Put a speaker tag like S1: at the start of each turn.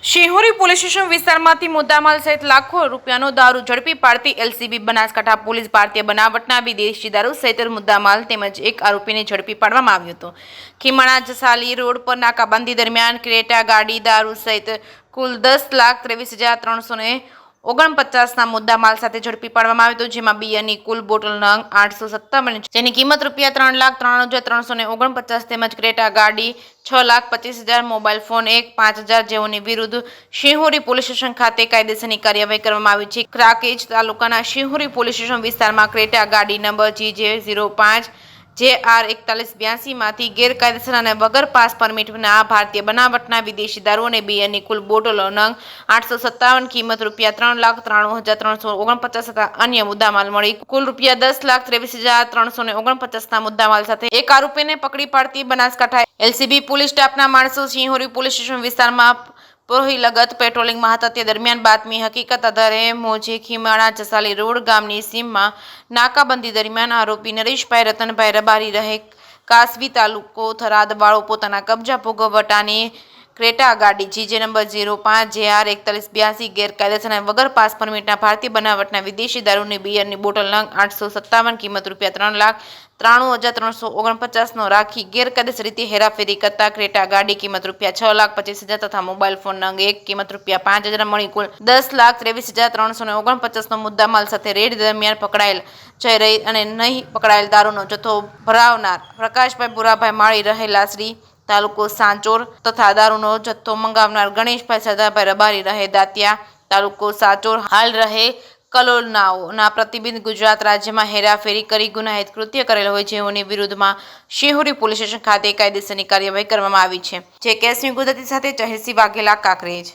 S1: Shihori police station વિસ્તારમાંથી મુદ્દામાલ સહિત લાખો રૂપિયાનો દારૂ ઝડપી પાડતી એલસીબી બનાસકાંઠા પોલીસ ભારતીય બનાવટના વિદેશી દારૂ સહિત મુદ્દામાલ તેમજ એક આરોપીને ઝડપી પાડવામાં આવ્યો હતો। ખીમણા જસાલી રોડ પર નાકાબંધી દરમિયાન ક્રેટા ગાડી દારૂ સહિત કુલ 10,23,349ના મુદ્દામાલ સાથે ઝડપી પાડવામાં આવ્યો હતો, જેમાં બિયરની કુલ બોટલ નંગ 857 જેની કિંમત ₹3,93,349 તેમજ ક્રેટા ગાડી 6,25,000, મોબાઈલ ફોન 5,000 જેઓની વિરુદ્ધ શિહોરી પોલીસ સ્ટેશન ખાતે કાયદેસરની કાર્યવાહી કરવામાં આવી છે। ક્રાંકેજ તાલુકાના શિહોરી પોલીસ સ્ટેશન વિસ્તારમાં ક્રેટા ગાડી નંબર GJ05 JR4182 માંથી ગેરકાયદેસર અને વગર પાસ પરમિટના ભારતીય બનાવટના વિદેશી દારૂ અને બિયરની કુલ બોટલો નંગ 857 કિંમત ₹93,349 તથા અન્ય મુદ્દામાલ મળી કુલ ₹10,23,349ના મુદ્દામાલ સાથે એક આરોપીને પકડી પાડતી બનાસકાંઠા એલસીબી પોલીસ સ્ટાફના માણસો શિહોરી પોલીસ સ્ટેશન વિસ્તારમાં પોહીલગત પેટ્રોલિંગમાં હતા તે દરમિયાન બાતમી હકીકત આધારે મોજે ખીમણા જસાલી રોડ ગામની સીમમાં નાકાબંધી દરમિયાન આરોપી નરેશભાઈ રતનભાઈ રબારી રહે કાસવી તાલુકો થરાદ વાળો પોતાના કબજા ભોગવટાની ક્રેટા ગાડી GJ નંબર 05 JR4182 ગેરકાયદેસર અને વગર પાસ પરમિટના ભારતીય બનાવટના વિદેશી દારૂની બિયરની બોટલ નંગ 857 કિંમત ₹3,93,349નો રાખી ગેરકાયદેસર રીતે હેરાફેરી કરતા ક્રેટા ગાડી કિંમત ₹6,25,000 તથા મોબાઈલ ફોન નંગ 1 કિંમત ₹5,000 મળી કુલ ₹10,23,349નો મુદ્દામાલ સાથે રેડ દરમિયાન પકડાયેલ જઈ રહી અને નહીં પકડાયેલ દારૂનો જથ્થો ભરાવનાર પ્રકાશભાઈ ભુરાભાઈ માળી રહે લાસરી તાલુકો સાંચોર તથા દારૂનો જથ્થો મંગાવનાર ગણેશભાઈ સરદારભાઈ રબારી રહે દાંતિયા તાલુકો સાંચોર હાલ રહે કલોલનાઓના પ્રતિબંધિત ગુજરાત રાજ્યમાં હેરાફેરી કરી ગુનાહિત કૃત્ય કરેલ હોય જેઓની વિરુદ્ધમાં શિહોરી પોલીસ સ્ટેશન ખાતે કાયદેસરની કાર્યવાહી કરવામાં આવી છે। જે કેસની ગુજરાતી સાથે જહેરસિંહ વાઘેલા કાંકરેજ।